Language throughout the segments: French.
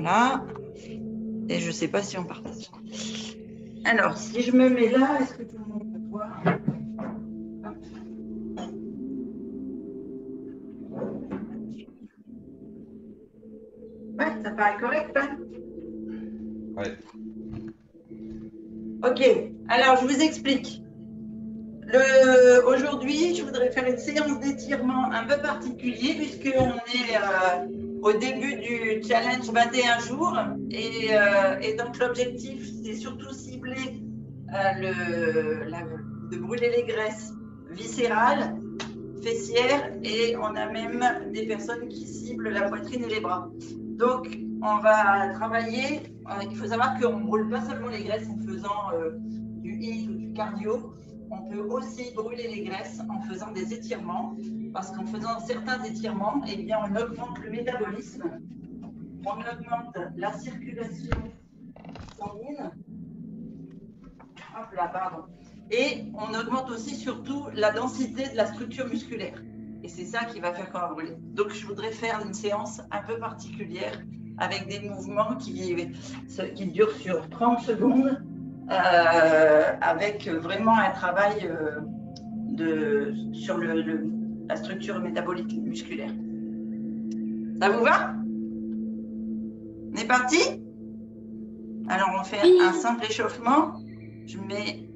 Voilà. Et je ne sais pas si on partage. Alors, si je me mets là, est-ce que tout le monde peut voir? Ouais, ça paraît correct, hein? Ouais. Ok, alors je vous explique. Aujourd'hui, je voudrais faire une séance d'étirement un peu particulier puisqu'on est au début du challenge 21 jours et donc l'objectif, c'est surtout cibler de brûler les graisses viscérales, fessières et on a même des personnes qui ciblent la poitrine et les bras. Donc, on va travailler. Il faut savoir qu'on ne brûle pas seulement les graisses en faisant du HIIT ou du cardio. On peut aussi brûler les graisses en faisant des étirements, parce qu'en faisant certains étirements, eh bien, on augmente le métabolisme, on augmente la circulation sanguine. Hop là, pardon. Et on augmente aussi surtout la densité de la structure musculaire. Et c'est ça qui va faire qu'on va brûler. Donc, je voudrais faire une séance un peu particulière avec des mouvements qui durent sur 30 secondes, avec vraiment un travail sur la structure métabolique musculaire. Ça vous va? On est parti? Alors, on fait un simple échauffement. Je mets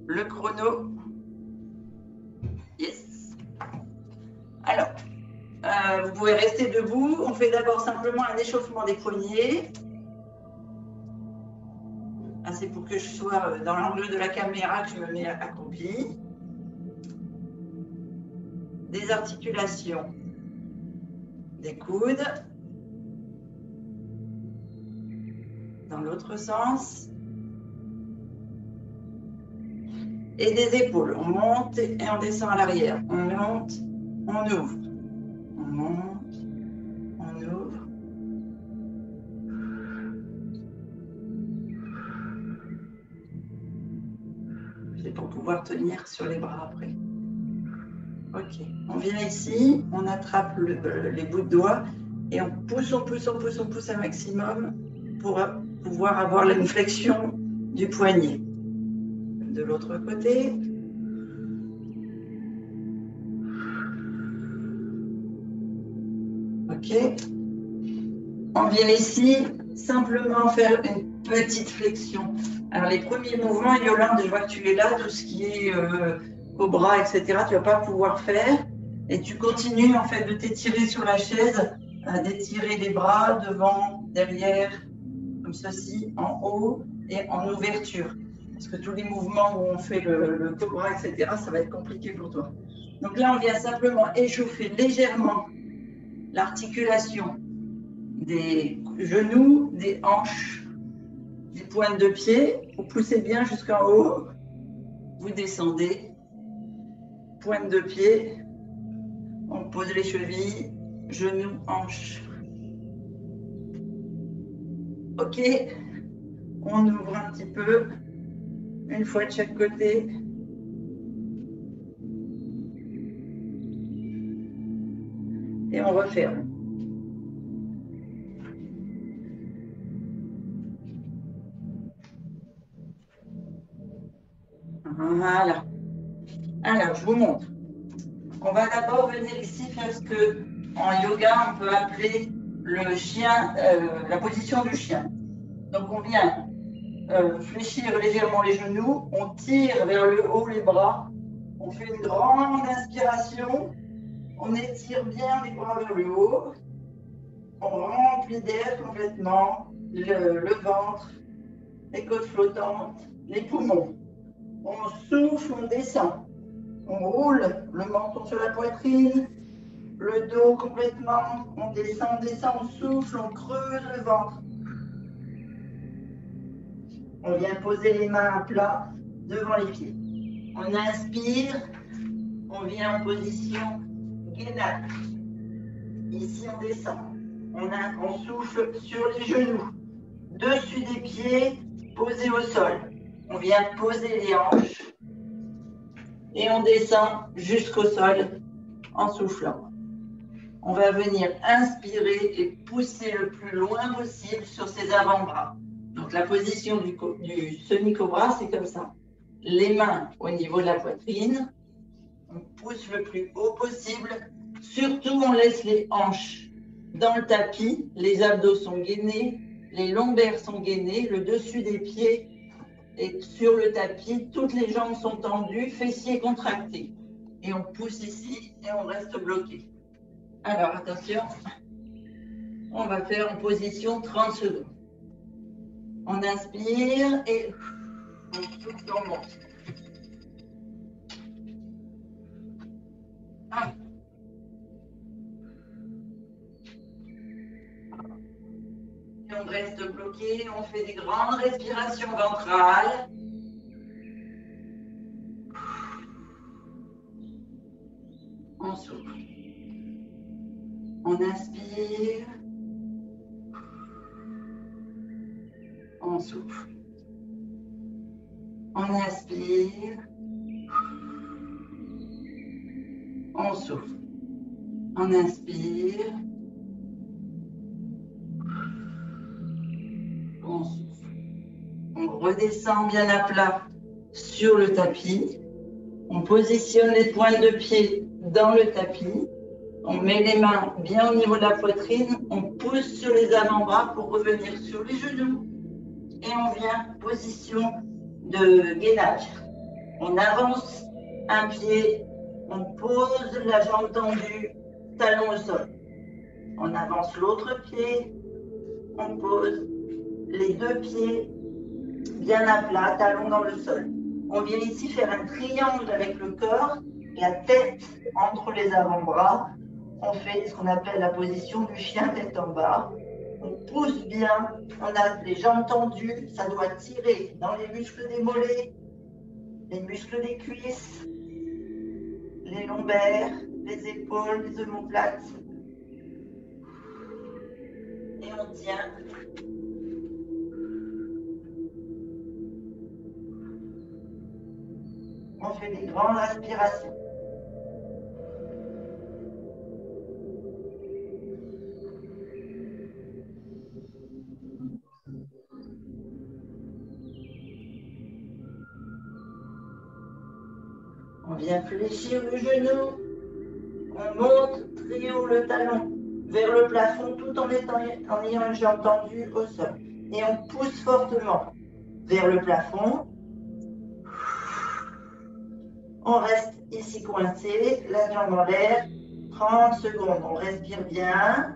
le chrono. Yes. Alors, vous pouvez rester debout. On fait d'abord simplement un échauffement des poignets. Ah, c'est pour que je sois dans l'angle de la caméra que je me mets accroupi. Des articulations des coudes. Dans l'autre sens. Et des épaules. On monte et on descend à l'arrière. On monte, on ouvre. On monte, on ouvre. C'est pour pouvoir tenir sur les bras après. Ok, on vient ici, on attrape les bouts de doigts et on pousse, on pousse, on pousse, on pousse un maximum pour pouvoir avoir une flexion du poignet. De l'autre côté. Ok. On vient ici simplement faire une petite flexion. Alors les premiers mouvements, Yolande, je vois que tu es là, tout ce qui est au bras, etc., tu ne vas pas pouvoir faire. Et tu continues en fait de t'étirer sur la chaise, d'étirer les bras devant, derrière, comme ceci, en haut et en ouverture. Parce que tous les mouvements où on fait le cobra, etc., ça va être compliqué pour toi. Donc là, on vient simplement échauffer légèrement l'articulation des genoux, des hanches, des pointes de pied. Vous poussez bien jusqu'en haut. Vous descendez. Pointe de pied. On pose les chevilles, genoux, hanches. Ok. On ouvre un petit peu. Une fois de chaque côté. Et on referme. Voilà. Alors, je vous montre. On va d'abord venir ici faire ce qu'en yoga, on peut appeler le chien, la position du chien. Donc, on vient fléchir légèrement les genoux, on tire vers le haut les bras, on fait une grande inspiration, on étire bien les bras vers le haut, on remplit d'air complètement le ventre, les côtes flottantes, les poumons. On souffle, on descend. On roule le menton sur la poitrine, le dos complètement, on descend, on souffle, on creuse le ventre. On vient poser les mains à plat devant les pieds. On inspire, on vient en position gainage. Ici, on descend. On souffle sur les genoux, dessus des pieds, posés au sol. On vient poser les hanches et on descend jusqu'au sol en soufflant. On va venir inspirer et pousser le plus loin possible sur ses avant-bras. Donc la position du semi-cobra, c'est comme ça. Les mains au niveau de la poitrine, on pousse le plus haut possible. Surtout, on laisse les hanches dans le tapis, les abdos sont gainés, les lombaires sont gainés, le dessus des pieds est sur le tapis, toutes les jambes sont tendues, fessiers contractés. Et on pousse ici et on reste bloqué. Alors attention, on va faire en position 30 secondes. On inspire et on monte. Et on reste bloqué, on fait des grandes respirations ventrales. On souffle. On inspire. On souffle. On inspire. On souffle. On inspire. On souffle. On redescend bien à plat sur le tapis. On positionne les pointes de pied dans le tapis. On met les mains bien au niveau de la poitrine. On pousse sur les avant-bras pour revenir sur les genoux. Et on vient position de gainage. On avance un pied. On pose la jambe tendue, talon au sol. On avance l'autre pied. On pose les deux pieds bien à plat, talon dans le sol. On vient ici faire un triangle avec le corps, la tête entre les avant-bras. On fait ce qu'on appelle la position du chien tête en bas. On pousse bien, on a les jambes tendues, ça doit tirer dans les muscles des mollets, les muscles des cuisses, les lombaires, les épaules, les omoplates. Et on tient. On fait des grandes respirations. On vient fléchir le genou. On monte très haut le talon vers le plafond tout en ayant une jambe tendue au sol. Et on pousse fortement vers le plafond. On reste ici coincé, la jambe en l'air. 30 secondes, on respire bien.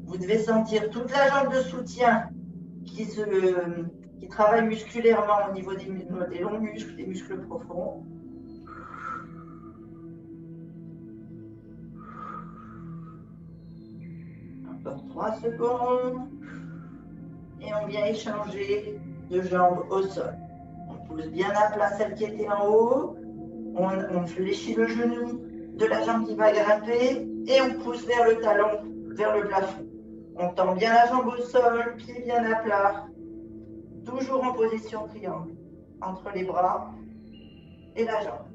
Vous devez sentir toute la jambe de soutien qui travaille musculairement au niveau des longs muscles, des muscles profonds. Encore 3 secondes. Et on vient échanger de jambes au sol. On pousse bien à plat celle qui était en haut. On fléchit le genou de la jambe qui va grimper et on pousse vers le talon, vers le plafond. On tend bien la jambe au sol, pied bien à plat. Toujours en position triangle, entre les bras et la jambe.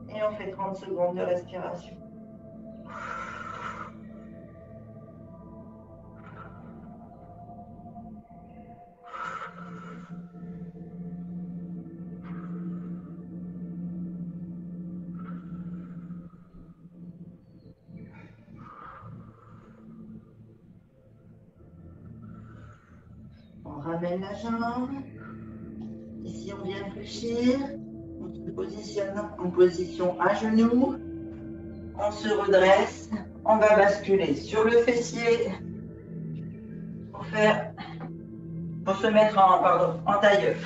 Et on fait 30 secondes de respiration. On ramène la jambe. Ici, on vient fléchir. On se positionne en position à genoux. On se redresse. On va basculer sur le fessier pour se mettre en tailleur.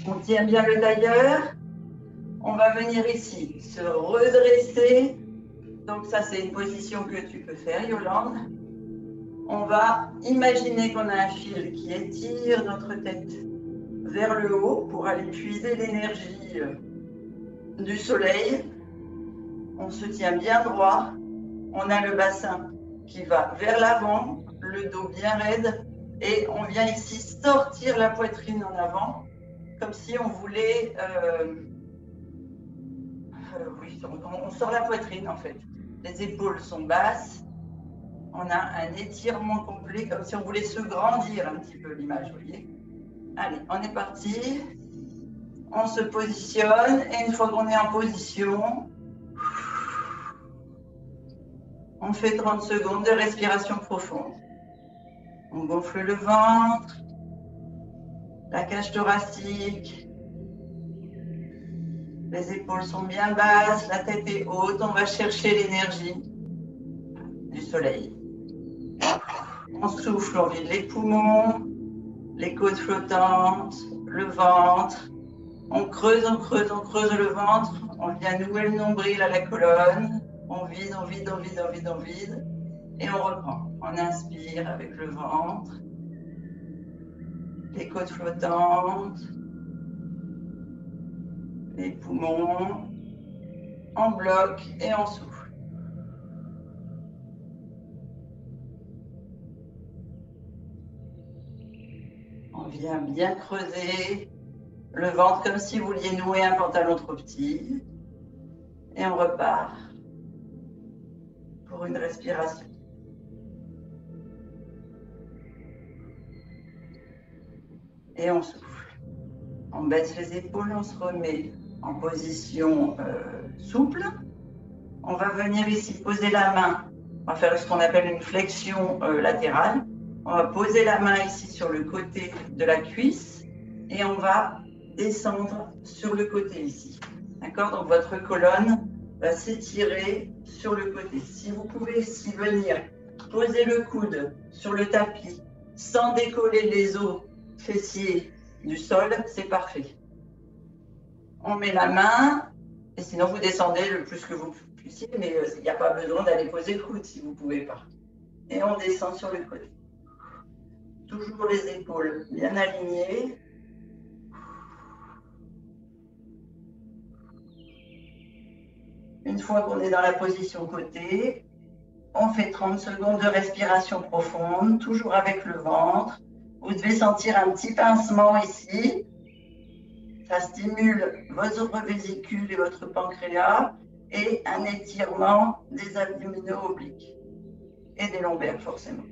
On tient bien le tailleur. On va venir ici se redresser. Donc ça, c'est une position que tu peux faire, Yolande. On va imaginer qu'on a un fil qui étire notre tête vers le haut pour aller puiser l'énergie du soleil. On se tient bien droit. On a le bassin qui va vers l'avant, le dos bien raide. Et on vient ici sortir la poitrine en avant, comme si on voulait... oui, on sort la poitrine en fait. Les épaules sont basses. On a un étirement complet, comme si on voulait se grandir un petit peu l'image, vous voyez. Allez, on est parti. On se positionne et une fois qu'on est en position, on fait 30 secondes de respiration profonde. On gonfle le ventre, la cage thoracique, les épaules sont bien basses, la tête est haute, on va chercher l'énergie du soleil. On souffle, on vide les poumons, les côtes flottantes, le ventre. On creuse le ventre, on vient nouer le nombril à la colonne, on vide, on vide, on vide, on vide, on vide, et on reprend. On inspire avec le ventre, les côtes flottantes, les poumons, on bloque et on souffle. On vient bien creuser le ventre comme si vous vouliez nouer un pantalon trop petit. Et on repart pour une respiration. Et on souffle. On baisse les épaules, on se remet en position souple. On va venir ici poser la main. On va faire ce qu'on appelle une flexion latérale. On va poser la main ici sur le côté de la cuisse et on va descendre sur le côté ici. D'accord? Donc votre colonne va s'étirer sur le côté. Si vous pouvez ici venir poser le coude sur le tapis sans décoller les os fessiers du sol, c'est parfait. On met la main et sinon vous descendez le plus que vous puissiez, mais il n'y a pas besoin d'aller poser le coude si vous ne pouvez pas. Et on descend sur le côté. Toujours les épaules bien alignées. Une fois qu'on est dans la position côté, on fait 30 secondes de respiration profonde, toujours avec le ventre. Vous devez sentir un petit pincement ici. Ça stimule votre vésicule et votre pancréas et un étirement des abdominaux obliques et des lombaires forcément.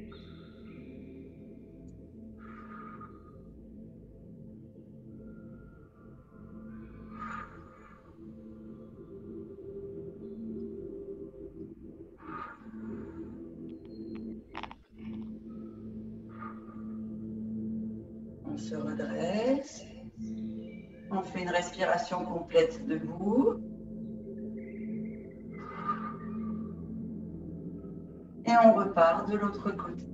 On se redresse. On fait une respiration complète debout. Et on repart de l'autre côté.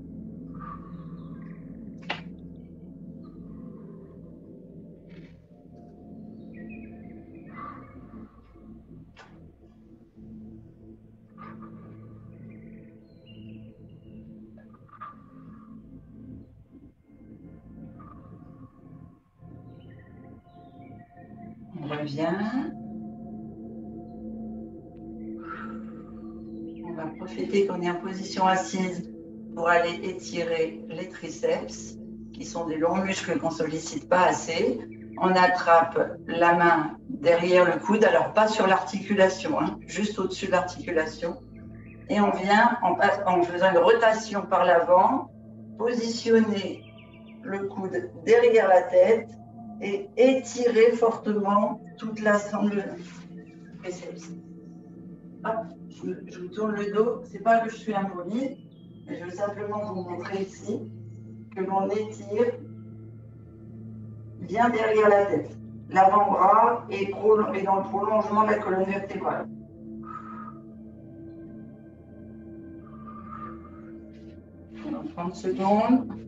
On revient. On va profiter qu'on est en position assise pour aller étirer les triceps, qui sont des longs muscles qu'on ne sollicite pas assez. On attrape la main derrière le coude, alors pas sur l'articulation, hein, juste au-dessus de l'articulation. Et on vient, en faisant une rotation par l'avant, positionner le coude derrière la tête et étirer fortement toute la sangle triceps. Hop, je vous tourne le dos. C'est pas que je suis immobilisée, mais je veux simplement vous montrer ici que l'on étire bien derrière la tête. L'avant-bras est dans le prolongement de la colonne vertébrale. Pendant 30 secondes.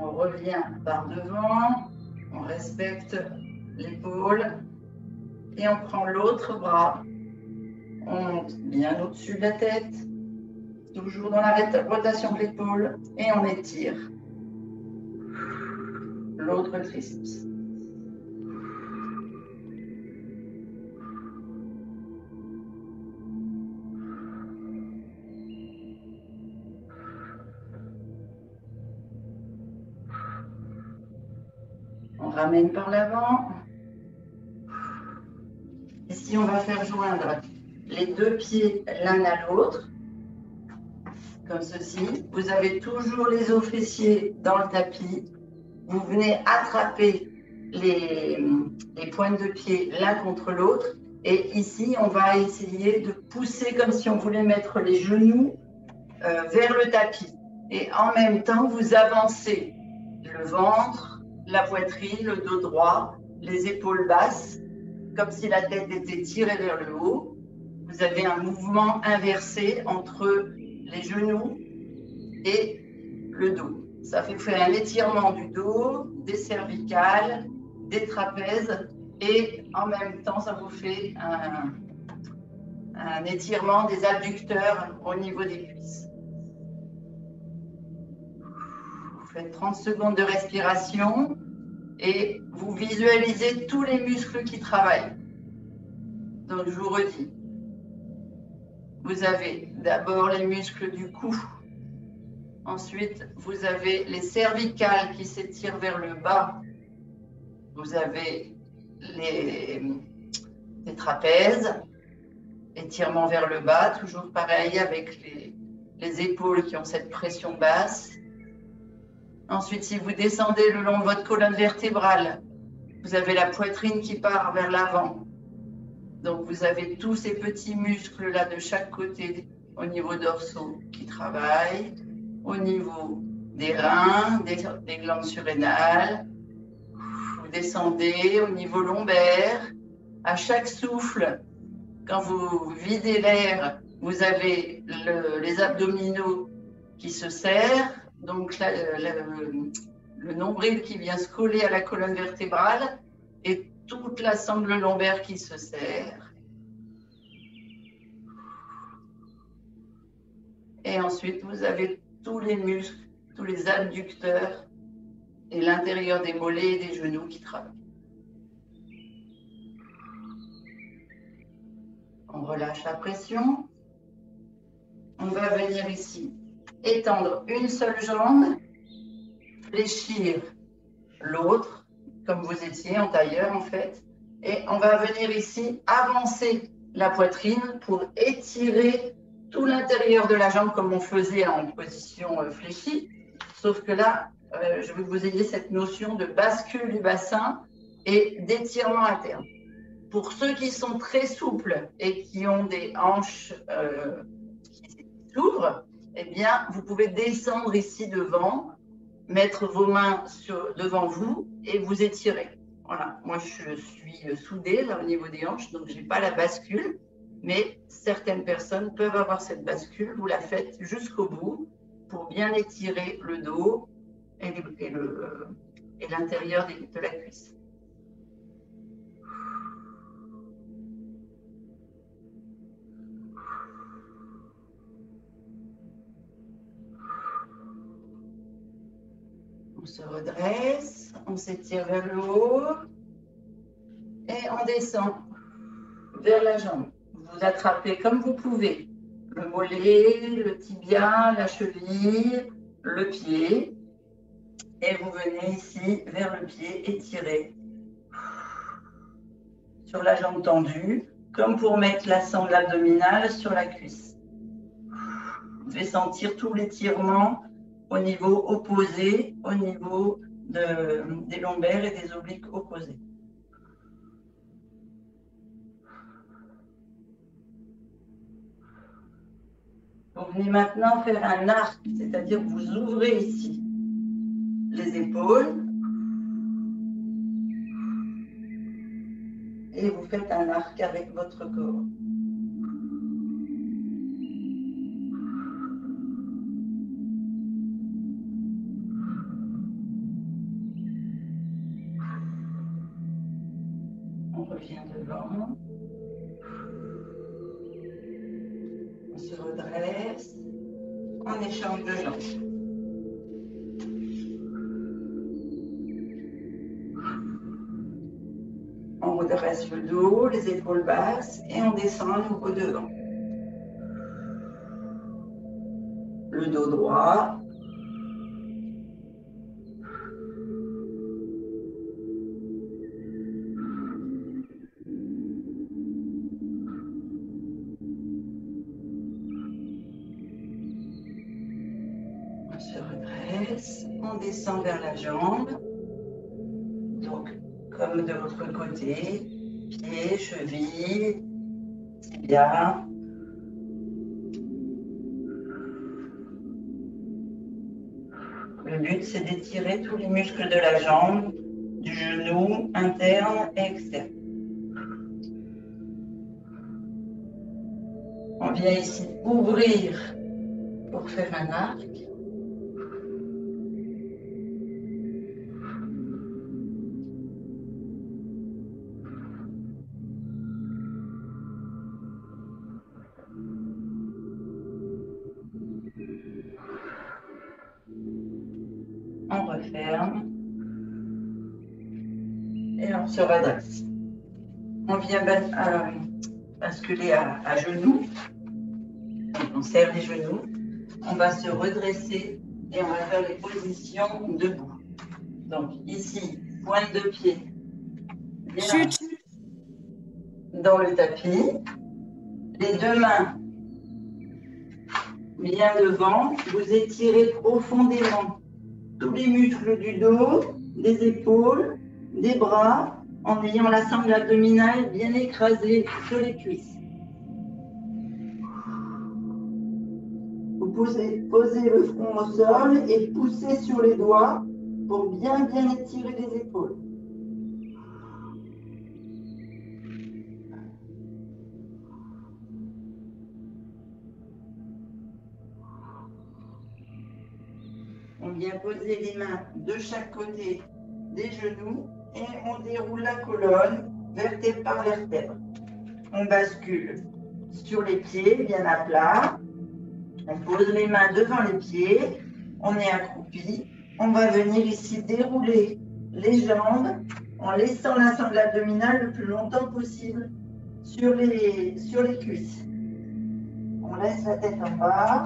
On revient par devant, on respecte l'épaule et on prend l'autre bras. On monte bien au-dessus de la tête, toujours dans la rotation de l'épaule et on étire l'autre triceps. ramène par l'avant. Ici, on va faire joindre les deux pieds l'un à l'autre, comme ceci. Vous avez toujours les os fessiers dans le tapis. Vous venez attraper les pointes de pied l'un contre l'autre. Et ici, on va essayer de pousser comme si on voulait mettre les genoux vers le tapis. Et en même temps, vous avancez le ventre, la poitrine, le dos droit, les épaules basses, comme si la tête était tirée vers le haut. Vous avez un mouvement inversé entre les genoux et le dos. Ça fait faire un étirement du dos, des cervicales, des trapèzes et en même temps, ça vous fait un étirement des abducteurs au niveau des cuisses. Vous faites 30 secondes de respiration et vous visualisez tous les muscles qui travaillent. Donc, je vous redis, vous avez d'abord les muscles du cou. Ensuite, vous avez les cervicales qui s'étirent vers le bas. Vous avez les trapèzes, étirement vers le bas, toujours pareil avec les épaules qui ont cette pression basse. Ensuite, si vous descendez le long de votre colonne vertébrale, vous avez la poitrine qui part vers l'avant. Donc, vous avez tous ces petits muscles-là de chaque côté au niveau dorsaux qui travaillent, au niveau des reins, des glandes surrénales. Vous descendez au niveau lombaire. À chaque souffle, quand vous videz l'air, vous avez les abdominaux qui se serrent. Donc, le nombril qui vient se coller à la colonne vertébrale et toute la sangle lombaire qui se serre. Et ensuite, vous avez tous les muscles, tous les adducteurs et l'intérieur des mollets et des genoux qui travaillent. On relâche la pression. On va venir ici étendre une seule jambe, fléchir l'autre, comme vous étiez en tailleur en fait. Et on va venir ici avancer la poitrine pour étirer tout l'intérieur de la jambe comme on faisait en position fléchie. Sauf que là, je veux que vous ayez cette notion de bascule du bassin et d'étirement interne. Pour ceux qui sont très souples et qui ont des hanches qui s'ouvrent, eh bien, vous pouvez descendre ici devant, mettre vos mains devant vous et vous étirer. Voilà, moi je suis soudée là au niveau des hanches, donc je n'ai pas la bascule, mais certaines personnes peuvent avoir cette bascule. Vous la faites jusqu'au bout pour bien étirer le dos et l'intérieur de la cuisse. On se redresse, on s'étire vers le haut et on descend vers la jambe. Vous attrapez comme vous pouvez le mollet, le tibia, la cheville, le pied et vous venez ici vers le pied étiré sur la jambe tendue comme pour mettre la sangle abdominale sur la cuisse. Vous devez sentir tout l'étirement au niveau opposé, au niveau des lombaires et des obliques opposés. Vous venez maintenant faire un arc, c'est-à-dire que vous ouvrez ici les épaules et vous faites un arc avec votre corps. On revient devant. On se redresse. On échange de jambes. On redresse le dos, les épaules basses et on descend à nouveau devant. Le dos droit. se redresse, on descend vers la jambe. Donc, comme de l'autre côté, pied, cheville, tibia. Le but, c'est d'étirer tous les muscles de la jambe, du genou interne et externe. On vient ici ouvrir pour faire un arc. On referme et on se redresse. On vient basculer à genoux. On serre les genoux. On va se redresser et on va faire les positions debout. Donc ici, pointe de pied bien dans le tapis. Les deux mains bien devant. Vous étirez profondément tous les muscles du dos, des épaules, des bras, en ayant la sangle abdominale bien écrasée sur les cuisses. Vous posez le front au sol et poussez sur les doigts pour bien étirer les épaules. On vient poser les mains de chaque côté des genoux et on déroule la colonne vertèbre par vertèbre. On bascule sur les pieds bien à plat. On pose les mains devant les pieds. On est accroupi. On va venir ici dérouler les jambes en laissant la sangle abdominale le plus longtemps possible sur les cuisses. On laisse la tête en bas.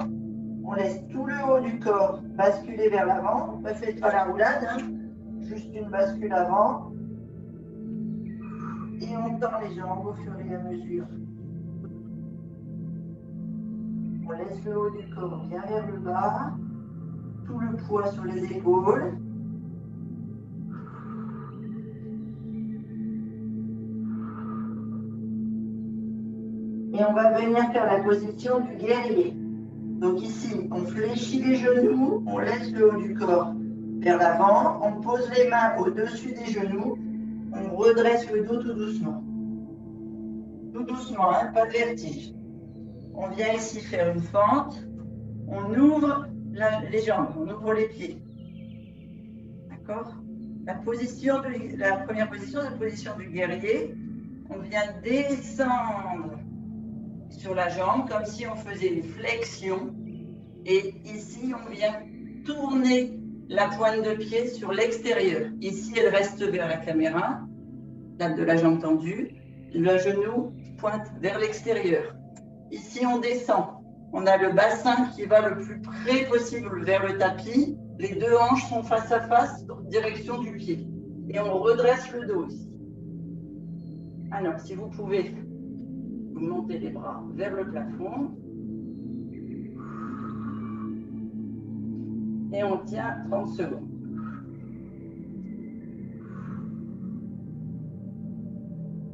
On laisse tout le haut du corps basculer vers l'avant. Ne faites pas la roulade, hein. Juste une bascule avant. Et on tend les jambes au fur et à mesure. On laisse le haut du corps bien vers le bas. Tout le poids sur les épaules. Et on va venir faire la position du guerrier. Donc ici, on fléchit les genoux, on laisse le haut du corps vers l'avant, on pose les mains au-dessus des genoux, on redresse le dos tout doucement. Tout doucement, hein, pas de vertige. On vient ici faire une fente, on ouvre les jambes, on ouvre les pieds. D'accord ? La première position, c'est la position du guerrier. On vient descendre sur la jambe comme si on faisait une flexion. Et ici, on vient tourner la pointe de pied sur l'extérieur. Ici, elle reste vers la caméra, de la jambe tendue. Le genou pointe vers l'extérieur. Ici, on descend. On a le bassin qui va le plus près possible vers le tapis. Les deux hanches sont face à face, direction du pied. Et on redresse le dos ici. Alors, si vous pouvez, vous montez les bras vers le plafond. Et on tient 30 secondes.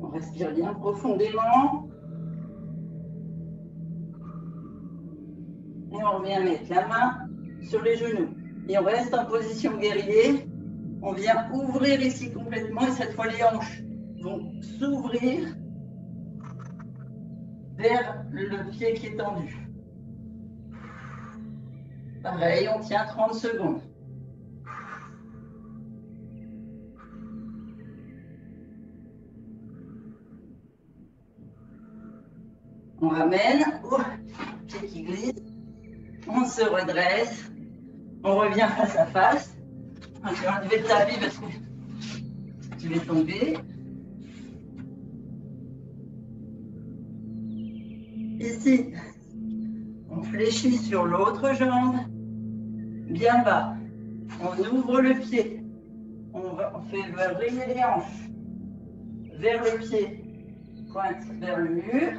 On respire bien profondément. Et on vient mettre la main sur les genoux. Et on reste en position guerrier. On vient ouvrir ici complètement. Et cette fois, les hanches vont s'ouvrir vers le pied qui est tendu. Pareil, on tient 30 secondes. On ramène, pied qui glisse, on se redresse, on revient face à face. Je vais enlever le tapis parce que tu vas tomber. Ici, on fléchit sur l'autre jambe, bien bas. On ouvre le pied. On fait vriller les hanches vers le pied, pointe vers le mur.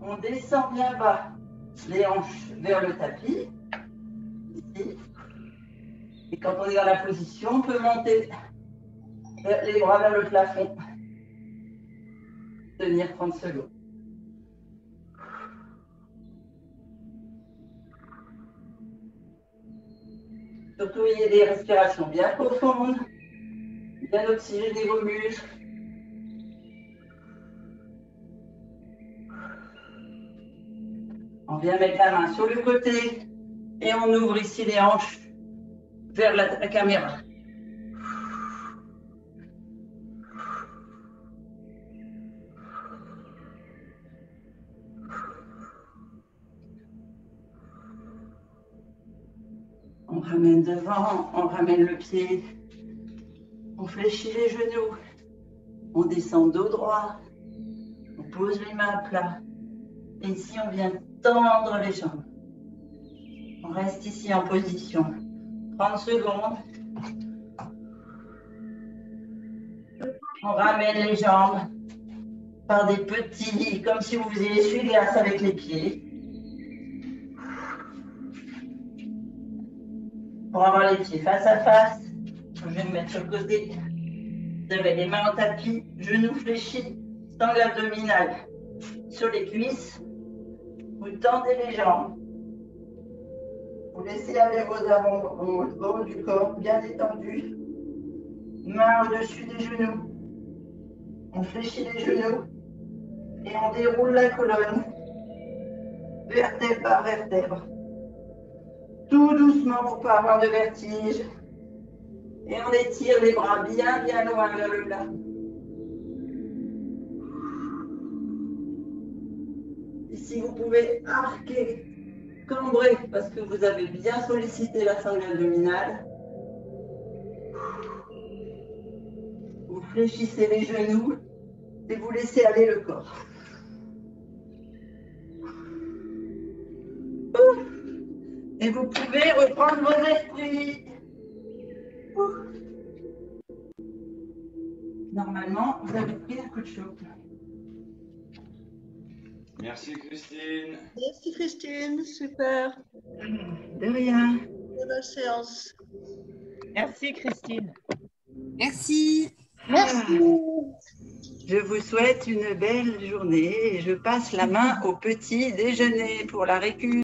On descend bien bas, les hanches vers le tapis. ici. Et quand on est dans la position, on peut monter les bras vers le plafond. Tenir 30 secondes. Surtout, il y a des respirations bien profondes, bien oxygéner vos muscles. On vient mettre la main sur le côté et on ouvre ici les hanches vers la caméra. On ramène devant, on ramène le pied, on fléchit les genoux, on descend dos droit, on pose les mains à plat. Et ici, on vient tendre les jambes. On reste ici en position. 30 secondes. On ramène les jambes par des petits, comme si vous faisiez essuie-glace avec les pieds. Pour avoir les pieds face à face, je vais me mettre sur le côté. Vous avez les mains en tapis, genoux fléchis, sangle abdominale sur les cuisses. Vous tendez les jambes. Vous laissez aller vos avant-bras, le haut du corps bien détendu. Main au-dessus des genoux. On fléchit les genoux et on déroule la colonne, vertèbre par vertèbre. Tout doucement pour ne pas avoir de vertige. Et on étire les bras bien, bien loin vers le bas. Ici, vous pouvez arquer, cambrer, parce que vous avez bien sollicité la sangle abdominale. Vous fléchissez les genoux et vous laissez aller le corps. Et vous pouvez reprendre vos esprits. Normalement, vous avez pris un coup de chaud. Merci Christine. Merci Christine, super. De rien. Bonne séance. Merci Christine. Merci. Merci. Je vous souhaite une belle journée et je passe la main au petit déjeuner pour la récup.